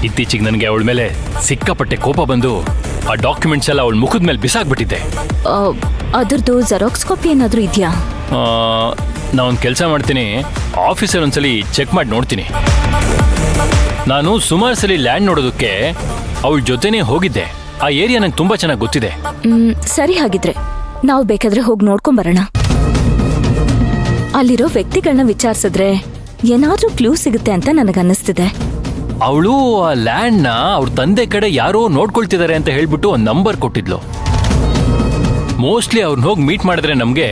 ಇತ್ತೀಚೆಗೆ ನನಗೆ ಅವಳ ಮೇಲೆ ಸಿಕ್ಕಾಪಟ್ಟೆ ಕೋಪ ಬಂದು ಆ ಡಾಕ್ಯುಮೆಂಟ್ಸ್ ಎಲ್ಲ ಅವಳ ಮುಖದ ಮೇಲೆ ಬಿಸಾಕ್ಬಿಟ್ಟಿದ್ದೆ. ಅದ್ರದ್ದು ಜೆರಾಕ್ಸ್ ಕಾಪಿ ಏನಾದರೂ ಇದೆಯಾ? ನಾ ಒಂದು ಕೆಲಸ ಮಾಡ್ತೀನಿ, ಆಫೀಸಲ್ಲಿ ಒಂದ್ಸಲಿ ಚೆಕ್ ಮಾಡಿ ನೋಡ್ತೀನಿ. ನಾನು ಸುಮಾರು ಸಲ ಲ್ಯಾಂಡ್ ನೋಡೋದಕ್ಕೆ ಅವಳ ಜೊತೆನೇ ಹೋಗಿದ್ದೆ. ಆ ಏರಿಯಾ ನಂಗೆ ತುಂಬ ಚೆನ್ನಾಗಿ ಗೊತ್ತಿದೆ. ಸರಿ, ಹಾಗಿದ್ರೆ ನಾವು ಬೇಕಾದ್ರೆ ಹೋಗಿ ನೋಡ್ಕೊಂಬರೋಣ. ಅಲ್ಲಿರೋ ವ್ಯಕ್ತಿಗಳನ್ನ ವಿಚಾರಿಸಿದ್ರೆ ಏನಾದ್ರೂ ಕ್ಲೂ ಸಿಗುತ್ತೆ ಅಂತ ನನಗನ್ನಿಸ್ತಿದೆ. ಅವಳು ಆ ಲ್ಯಾಂಡ್ನ ಅವ್ರ ತಂದೆ ಕಡೆ ಯಾರೋ ನೋಡ್ಕೊಳ್ತಿದ್ದಾರೆ ಅಂತ ಹೇಳ್ಬಿಟ್ಟು ಒಂದು ನಂಬರ್ ಕೊಟ್ಟಿದ್ಲು. ಮೋಸ್ಟ್ಲಿ ಅವ್ರನ್ನ ಹೋಗಿ ಮೀಟ್ ಮಾಡಿದ್ರೆ ನಮಗೆ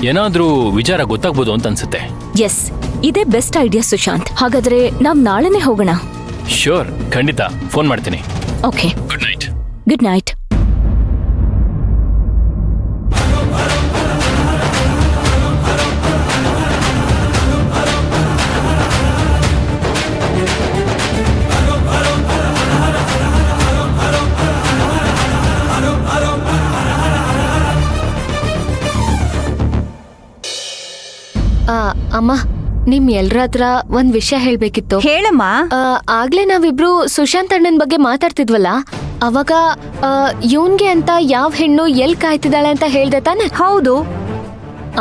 ಏನಾದ್ರೂ ವಿಚಾರ ಗೊತ್ತಾಗ್ಬೋದು ಅಂತ ಅನ್ಸುತ್ತೆ. ಎಸ್, ಇದೇ ಬೆಸ್ಟ್ ಐಡಿಯಾ ಸುಶಾಂತ್. ಹಾಗಾದ್ರೆ ನಾವ್ ನಾಳೆನೆ ಹೋಗೋಣ. ಶ್ಯೂರ್, ಖಂಡಿತ ಫೋನ್ ಮಾಡ್ತೀನಿ. Okay, good night. Good night. ಅಮ್ಮ, ನಿಮ್ ಎಲ್ರ ಹತ್ರ ಒಂದ್ ವಿಷಯ ಹೇಳ್ಬೇಕಿತ್ತು. ಹೇಳಮ್ಮ. ಆಗ್ಲೇ ನಾವಿಬ್ರು ಸುಶಾಂತ್ ಅಣ್ಣನ್ ಬಗ್ಗೆ ಮಾತಾಡ್ತಿದ್ವಲ್ಲ, ಅವಾಗ ಇವನ್ಗೆ ಅಂತ ಯಾವ ಹೆಣ್ಣು ಎಲ್ ಕಾಯ್ತಿದ್ದಾಳೆ ಅಂತ ಹೇಳ್ದೆ ತಾನೆ? ಹೌದು.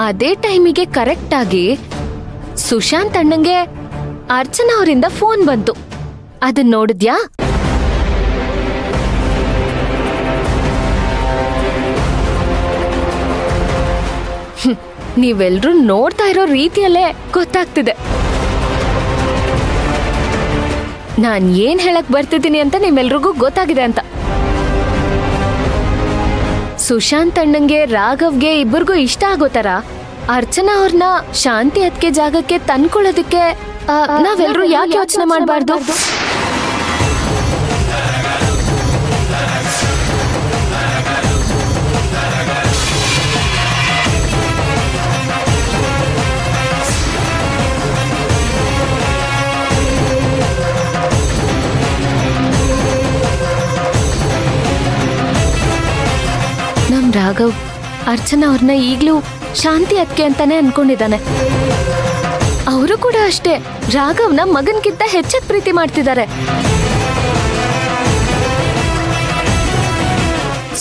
ಅದೇ ಟೈಮಿಗೆ ಕರೆಕ್ಟ್ ಆಗಿ ಸುಶಾಂತ್ ಅಣ್ಣಂಗೆ ಅರ್ಚನಾ ಅವರಿಂದ ಫೋನ್ ಬಂತು. ಅದನ್ನ ನೋಡಿದ್ಯಾ? ನೀವೆಲ್ರೂ ನೋಡ್ತಾ ಇರೋ ರೀತಿಯಲ್ಲೇ ಗೊತ್ತಾಗ್ತಿದೆ ನಾನ್ ಏನ್ ಹೇಳಕ್ ಬರ್ತಿದ್ದೀನಿ ಅಂತ ನಿಮ್ಮೆಲ್ರಿಗೂ ಗೊತ್ತಾಗಿದೆ ಅಂತ. ಸುಶಾಂತ್ ಅಣ್ಣಂಗೆ ರಾಘವ್ಗೆ ಇಬ್ಬರಿಗೂ ಇಷ್ಟ ಆಗೋ ತರ ಅರ್ಚನಾ ಅವ್ರನ್ನ ಶಾಂತಿ ಅದ್ಕೆ ಜಾಗಕ್ಕೆ ತಂದ್ಕೊಳ್ಳೋದಕ್ಕೆ ನಾವೆಲ್ರೂ ಯಾಕೆ ಯೋಚನೆ ಮಾಡಬಾರ್ದು? ನಮ್ ರಾಘವ್ ಅರ್ಚನಾ ಅವ್ರನ್ನ ಈಗ್ಲೂ ಶಾಂತಿ ಅದ್ಕೆ ಅಂತಾನೆ ಅನ್ಕೊಂಡಿದ್ದಾನೆ. ಅವರು ಕೂಡ ಅಷ್ಟೇ, ರಾಘವ್ನ ಮಗನ್ಗಿಂತ ಹೆಚ್ಚಾಗಿ ಪ್ರೀತಿ ಮಾಡ್ತಿದ್ದಾರೆ.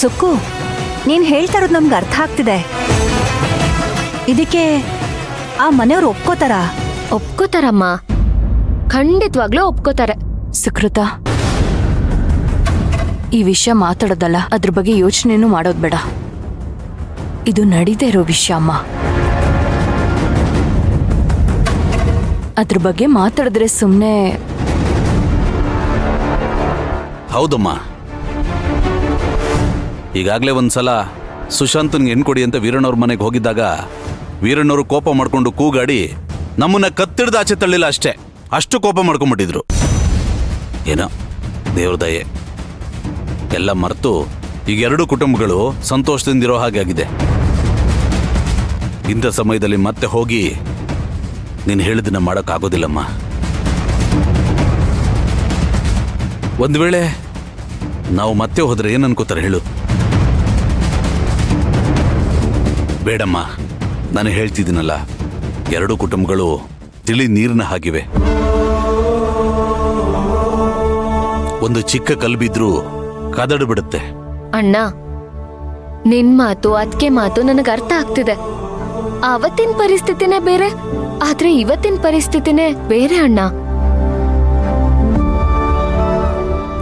ಸುಕ್ಕು, ನೀನ್ ಹೇಳ್ತಾ ಇರೋದು ನಮ್ಗೆ ಅರ್ಥ ಆಗ್ತಿದೆ. ಇದಕ್ಕೆ ಆ ಮನೆಯವ್ರು ಒಪ್ಕೋತಾರಮ್ಮ, ಖಂಡಿತವಾಗ್ಲೂ ಒಪ್ಕೋತಾರೆ. ಸುಕೃತ, ಈ ವಿಷಯ ಮಾತಾಡೋದಲ್ಲ, ಅದ್ರ ಬಗ್ಗೆ ಯೋಚನೆನೂ ಮಾಡೋದು ಬೇಡ. ಇದು ನಡೀದೇ ಇರೋ ವಿಷಯ ಅಮ್ಮ. ಅದ್ರ ಬಗ್ಗೆ ಮಾತಾಡಿದ್ರೆ ಸುಮ್ಮನೆ. ಹೌದಮ್ಮ, ಈಗಾಗಲೇ ಒಂದ್ಸಲ ಸುಶಾಂತನ್ಗೆ ಹೆಣ್ಣು ಕೊಡಿ ಅಂತ ವೀರಣ್ಣವ್ರ ಮನೆಗೆ ಹೋಗಿದ್ದಾಗ ವೀರಣ್ಣವರು ಕೋಪ ಮಾಡ್ಕೊಂಡು ಕೂಗಾಡಿ ನಮ್ಮನ್ನ ಕತ್ತಿಡ್ದು ಆಚೆ ತಳ್ಳಿಲ್ಲ ಅಷ್ಟೇ. ಅಷ್ಟು ಕೋಪ ಮಾಡ್ಕೊಂಡ್ಬಿಟ್ಟಿದ್ರು. ಏನೋ ದೇವ್ರ ದಯೆ, ಎಲ್ಲ ಮರೆತು ಈಗ ಎರಡೂ ಕುಟುಂಬಗಳು ಸಂತೋಷದಿಂದಿರೋ ಹಾಗೆ ಆಗಿದೆ. ಇಂಥ ಸಮಯದಲ್ಲಿ ಮತ್ತೆ ಹೋಗಿ ನೀನು ಹೇಳಿದ್ದನ್ನ ಮಾಡೋಕ್ಕಾಗೋದಿಲ್ಲಮ್ಮ. ಒಂದು ವೇಳೆ ನಾವು ಮತ್ತೆ ಹೋದ್ರೆ ಏನು ಅನ್ಕೋತಾರೆ ಹೇಳು? ಬೇಡಮ್ಮ, ನಾನು ಹೇಳ್ತಿದ್ದೀನಲ್ಲ, ಎರಡೂ ಕುಟುಂಬಗಳು ತಿಳಿ ನೀರಿನ ಹಾಗಿವೆ. ಒಂದು ಚಿಕ್ಕ ಕಲ್ಬಿದ್ರೂ ಕದಡು ಬಿಡುತ್ತೆ. ಅಣ್ಣ, ನಿನ್ ಮಾತು ಅದ್ಕೆ ಮಾತು ನನಗೆ ಅರ್ಥ ಆಗ್ತಿದೆ. ಅವತ್ತಿನ ಪರಿಸ್ಥಿತಿನೇ ಬೇರೆ, ಆದ್ರೆ ಇವತ್ತಿನ ಪರಿಸ್ಥಿತಿನೇ ಬೇರೆ ಅಣ್ಣ.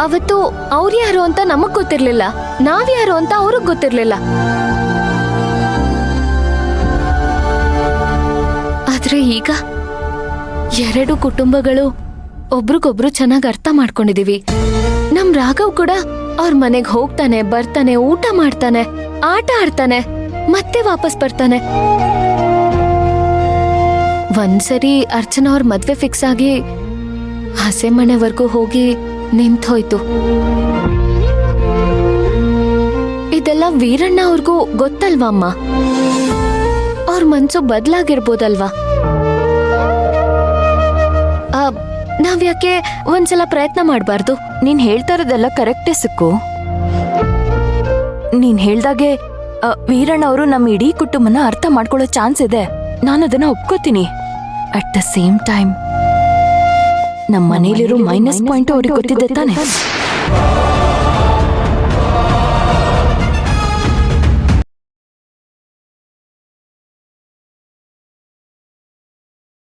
ಅವತ್ತು ಅವ್ರು ಯಾರು ಅಂತ ನಮಗ್ ಗೊತ್ತಿರ್ಲಿಲ್ಲ, ನಾವ್ಯಾರು ಅಂತ ಅವ್ರಿಗೆ ಗೊತ್ತಿರ್ಲಿಲ್ಲ. ಆದ್ರೆ ಈಗ ಎರಡು ಕುಟುಂಬಗಳು ಒಬ್ರಿಗೊಬ್ರು ಚೆನ್ನಾಗಿ ಅರ್ಥ ಮಾಡ್ಕೊಂಡಿದೀವಿ. ನಮ್ ರಾಘವ್ ಕೂಡ ಅವ್ರ ಮನೆಗ್ ಹೋಗ್ತಾನೆ, ಬರ್ತಾನೆ, ಊಟ ಮಾಡ್ತಾನೆ, ಆಟ ಆಡ್ತಾನೆ, ಮತ್ತೆ ವಾಪಸ್ ಬರ್ತಾನೆ. ಒಂದ್ಸರಿ ಅರ್ಚನಾ ಅವ್ರ ಮದ್ವೆ ಫಿಕ್ಸ್ ಆಗಿ ಹಸೆ ಮನೆವರೆಗೂ ಹೋಗಿ ನಿಂತೋಯ್ತು. ಇದೆಲ್ಲ ವೀರಣ್ಣ ಅವ್ರಿಗೂ ಗೊತ್ತಲ್ವಾ ಅಮ್ಮ? ಅವ್ರ ಮನ್ಸು ಬದ್ಲಾಗಿರ್ಬೋದಲ್ವಾ? ನಾವ್ಯಾಕೆ ಒಂದ್ಸಲ ಪ್ರಯತ್ನ ಮಾಡಬಾರ್ದು? ನೀನ್ ಹೇಳ್ತಾ ಇರೋದೆಲ್ಲ ಕರೆಕ್ಟೇ ಸಿಕ್ಕು. ನೀನ್ ಹೇಳ್ದಾಗೆ ವೀರಣ್ಣ ಅವರು ನಮ್ಮ ಇಡೀ ಕುಟುಂಬನ ಅರ್ಥ ಮಾಡ್ಕೊಳ್ಳೋ ಚಾನ್ಸ್ ಇದೆ. ನಾನು ಅದನ್ನ ಒಪ್ಕೋತೀನಿ. ಅಟ್ ದ ಸೇಮ್ ಟೈಮ್ ನಮ್ಮ ಮನೇಲಿರೋ ಮೈನಸ್ ಪಾಯಿಂಟ್ ಅವ್ರಿಗೆ ಗೊತ್ತಿದೆ ತಾನೆ.